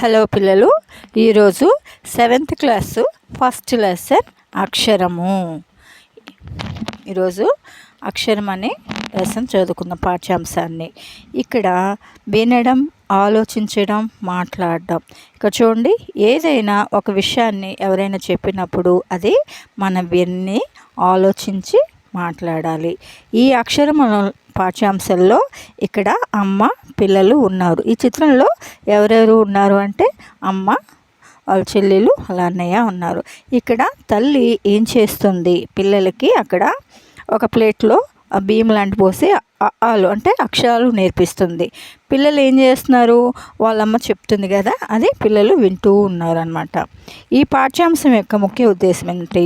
Hello పిల్లలు, ఈరోజు 7th class first lesson అక్షరము. ఈరోజు అక్షరం అనే లెసన్ చదువుకున్న పాఠ్యాంశాన్ని. ఇక్కడ వినడం, ఆలోచించడం, మాట్లాడడం. ఇక్కడ చూడండి, ఏదైనా ఒక విషయాన్ని ఎవరైనా చెప్పినప్పుడు అది మనం విని ఆలోచించి మాట్లాడాలి. ఈ అక్షరం పాఠ్యాంశంలో ఇక్కడ అమ్మ, పిల్లలు ఉన్నారు. ఈ చిత్రంలో ఎవరెవరు ఉన్నారు అంటే అమ్మ, వాళ్ళ చెల్లెలు, వాళ్ళ అన్నయ్య ఉన్నారు. ఇక్కడ తల్లి ఏం చేస్తుంది, పిల్లలకి అక్కడ ఒక ప్లేట్లో బియ్యం లాంటి పోసి ఆలు అంటే అక్షరాలు నేర్పిస్తుంది. పిల్లలు ఏం చేస్తున్నారు, వాళ్ళమ్మ చెప్తుంది కదా, అది పిల్లలు వింటూ ఉన్నారు అన్నమాట. ఈ పాఠ్యాంశం యొక్క ముఖ్య ఉద్దేశం ఏంటి?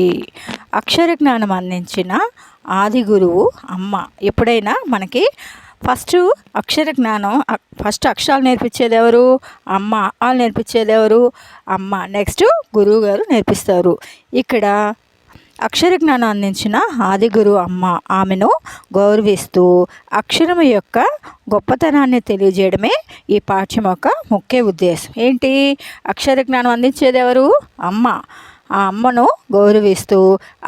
అక్షర జ్ఞానం అందించిన ఆది గురువు అమ్మ. ఎప్పుడైనా మనకి ఫస్ట్ అక్షరాలు నేర్పించేది ఎవరు? అమ్మ. వాళ్ళు నేర్పించేది ఎవరు? అమ్మ. నెక్స్ట్ గురువు గారు నేర్పిస్తారు. ఇక్కడ అక్షర జ్ఞానం అందించిన ఆది గురువు అమ్మ. ఆమెను గౌరవిస్తూ అక్షరం యొక్క గొప్పతనాన్ని తెలియజేయడమే ఈ పాఠ్యం యొక్క ముఖ్య ఉద్దేశం. ఏంటి? అక్షర జ్ఞానం అందించేది ఎవరు? అమ్మ. ఆ అమ్మను గౌరవిస్తూ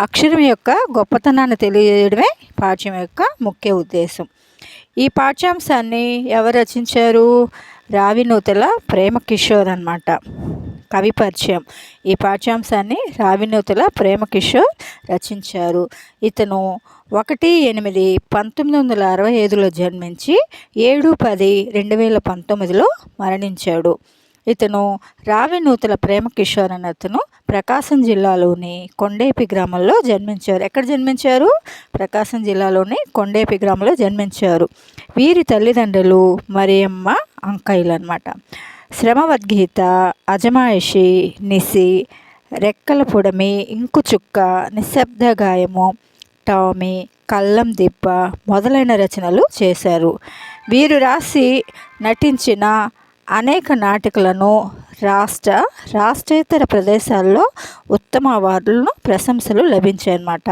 అక్షరం యొక్క గొప్పతనాన్ని తెలియజేయడమే పాఠ్యం యొక్క ముఖ్య ఉద్దేశం. ఈ పాఠ్యాంశాన్ని ఎవరు రచించారు? రావినూతల ప్రేమకిషోర్ అన్నమాట. కవి పరిచయం. ఈ పాఠ్యాంశాన్ని రావినూతల ప్రేమకిషోర్ రచించారు. ఇతను 1/8/1965లో జన్మించి 7/10/2019లో మరణించాడు. ఇతను రావినూతల ప్రేమకిషోర్ అనే అతను ప్రకాశం జిల్లాలోని కొండేపి గ్రామంలో జన్మించారు. ఎక్కడ జన్మించారు? ప్రకాశం జిల్లాలోని కొండేపి గ్రామంలో జన్మించారు. వీరి తల్లిదండ్రులు మరియమ్మ, అంకయ్యలు అన్నమాట. శ్రమవద్గీత, అజమాయిషి, నిసి, రెక్కల పొడమి, ఇంకుచుక్క, నిశ్శబ్ద గాయము, టామీ, కళ్ళం దిబ్బ మొదలైన రచనలు చేశారు. వీరు రాసి నటించిన అనేక నాటికలను రాష్ట్రేతర ప్రదేశాల్లో ఉత్తమ అవార్డులను, ప్రశంసలు లభించాయన్నమాట.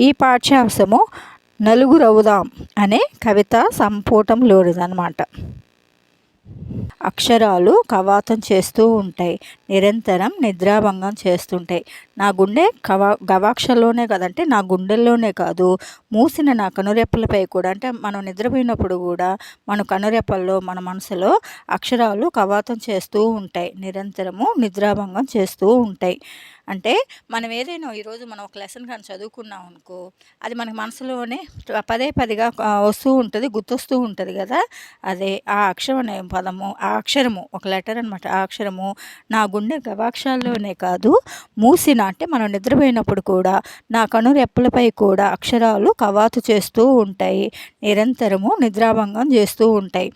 ఈ పాఠ్యాంశము నలుగురవుదాం అనే కవిత సంపుటంలోనిదన్నమాట. అక్షరాలు కవాతం చేస్తూ ఉంటాయి, నిరంతరం నిద్రాభంగం చేస్తుంటాయి. నా గుండె గవాక్షలోనే కదంటే నా గుండెల్లోనే కాదు, మూసిన నా కనురెప్పలపై కూడా, అంటే మనం నిద్రపోయినప్పుడు కూడా మన కనురెప్పల్లో, మన మనసులో అక్షరాలు కవాతం చేస్తూ ఉంటాయి, నిరంతరము నిద్రాభంగం చేస్తూ ఉంటాయి. అంటే మనం ఏదైనా ఈరోజు మనం ఒక లెసన్ కానీ చదువుకున్నాం అనుకో, అది మనకి మనసులోనే పదే పదిగా వస్తూ ఉంటుంది, గుర్తొస్తూ ఉంటుంది కదా. అదే ఆ అక్షరం అనే పదము, ఆ అక్షరము ఒక లెటర్ అనమాట. ఆ అక్షరము నా గుండె గవాక్షాల్లోనే కాదు, మూసిన అంటే మనం నిద్రపోయినప్పుడు కూడా నా కనురెప్పలపై కూడా అక్షరాలు కవాతు చేస్తూ ఉంటాయి, నిరంతరము నిద్రాభంగం చేస్తూ ఉంటాయి.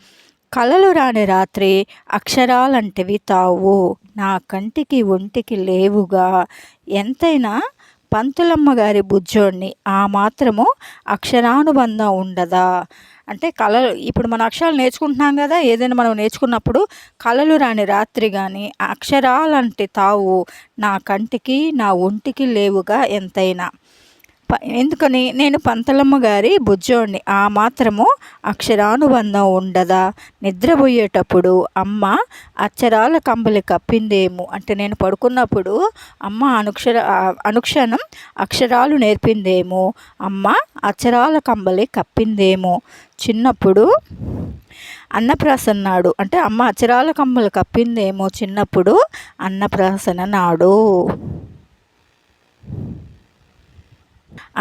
కలలు రాని రాత్రి అక్షరాలంటివి తావు, నా కంటికి ఒంటికి లేవుగా, ఎంతైనా పంతులమ్మ గారి బుజ్జోడిని, ఆ మాత్రము అక్షరానుబంధం ఉండదా. అంటే కళలు, ఇప్పుడు మన అక్షరాలు నేర్చుకుంటున్నాం కదా, ఏదైనా మనం నేర్చుకున్నప్పుడు కళలు రాని రాత్రి కానీ అక్షరాలంటే తావు, నా కంటికి నా ఒంటికి లేవుగా ఎంతైనా. ఎందుకని? నేను పంతులమ్మ గారి బుజ్జోడిని, ఆ మాత్రము అక్షరానుబంధం ఉండదా. నిద్రపోయేటప్పుడు అమ్మ అక్షరాల కంబలి కప్పిందేమో, అంటే నేను పడుకున్నప్పుడు అమ్మ అనుక్షణం అక్షరాలు నేర్పిందేమో, అమ్మ అక్షరాల కంబలి కప్పిందేమో. చిన్నప్పుడు అన్నప్రాసన నాడు, అంటే అమ్మ అక్షరాల కంబలు కప్పిందేమో చిన్నప్పుడు అన్నప్రాసన నాడు.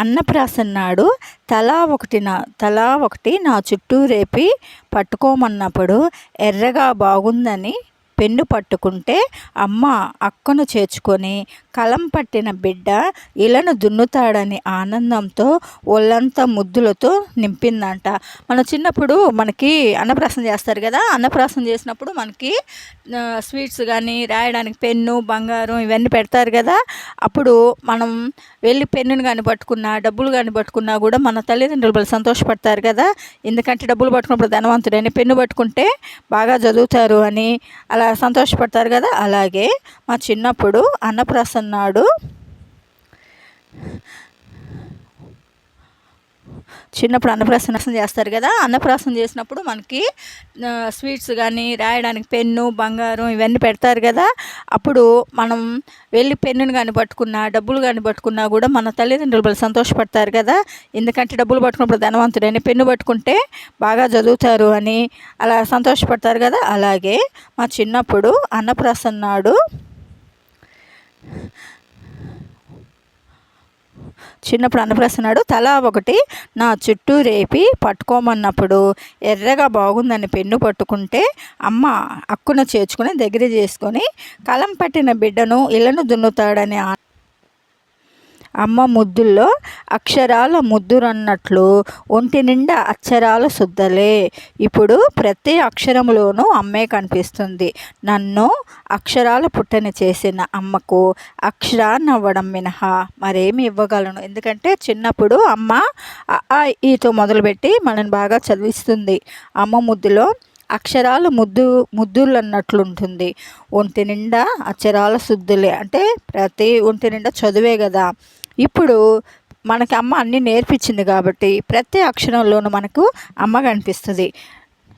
అన్నప్రాసన నాడు తలా ఒకటి నా చుట్టూ రేపి పట్టుకోమన్నప్పుడు ఎర్రగా బాగుందని పెన్ను పట్టుకుంటే అమ్మ అక్కను చేర్చుకొని కలం పట్టిన బిడ్డ ఇలను దున్నుతాడని ఆనందంతో ఒళ్ళంతా ముద్దులతో నింపిందంట. మన చిన్నప్పుడు మనకి అన్నప్రాసన చేస్తారు కదా, అన్నప్రాసన చేసినప్పుడు మనకి స్వీట్స్ కానీ రాయడానికి పెన్ను, బంగారం ఇవన్నీ పెడతారు కదా. అప్పుడు మనం వెళ్ళి పెన్నును కానీ పట్టుకున్నా, డబ్బులు కానీ పట్టుకున్నా కూడా మన తల్లిదండ్రులు వాళ్ళు సంతోషపడతారు కదా. ఎందుకంటే డబ్బులు పట్టుకున్నప్పుడు ధనవంతుడని, పెన్ను పట్టుకుంటే బాగా చదువుతారు అని అలా సంతోషపడతారు కదా. అలాగే మా చిన్నప్పుడు అన్నప్రాసన నాడు చిన్నప్పుడు అన్నప్రాసన చేస్తారు కదా, అన్నప్రాసన చేసినప్పుడు మనకి స్వీట్స్ కానీ రాయడానికి పెన్ను బంగారం ఇవన్నీ పెడతారు కదా. అప్పుడు మనం వెళ్ళి పెన్నుని కానీ పట్టుకున్నా డబ్బులు కానీ పట్టుకున్నా కూడా మన తల్లిదండ్రులు వాళ్ళు సంతోషపడతారు కదా. ఎందుకంటే డబ్బులు పట్టుకున్నప్పుడు ధనవంతుడని, పెన్ను పట్టుకుంటే బాగా చదువుతారు అని అలా సంతోషపడతారు కదా. అలాగే మా చిన్నప్పుడు అన్నప్రాసన నాడు అన్నప్రాసనాడు తలా ఒకటి నా చుట్టూ రేపి పట్టుకోమన్నప్పుడు ఎర్రగా బాగుందని పెన్ను పట్టుకుంటే అమ్మ అక్కున చేర్చుకుని దగ్గర చేసుకొని కలం పట్టిన బిడ్డను ఇళ్ళను దున్నుతాడని అమ్మ ముద్దుల్లో అక్షరాల ముద్దురన్నట్లు ఒంటి నిండా అక్షరాల శుద్ధలే. ఇప్పుడు ప్రతి అక్షరంలోనూ అమ్మే కనిపిస్తుంది. నన్ను అక్షరాల పుట్టని చేసిన అమ్మకు అక్షరాన్ని అవ్వడం మినహా మరేమి ఇవ్వగలను. ఎందుకంటే చిన్నప్పుడు అమ్మ ఆ ఈతో మొదలుపెట్టి మనని బాగా చదివిస్తుంది. అమ్మ ముద్దులో అక్షరాలు ముద్దులు అన్నట్లుంటుంది. ఒంటి నిండా అక్షరాల శుద్ధులే అంటే ప్రతి ఒంటి నిండా చదువే కదా. ఇప్పుడు మనకి అమ్మ అన్నీ నేర్పించింది కాబట్టి ప్రతి అక్షరంలోనూ మనకు అమ్మ కనిపిస్తుంది.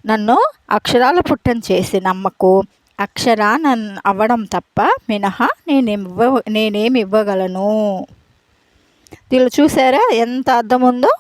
నన్ను అక్షరాల పుట్టని చేసిన అమ్మకు అక్షరాన్ని అవ్వడం తప్ప మినహా నేనేమి ఇవ్వగలను. దీనిలో చూసారా ఎంత అర్థం ఉందో.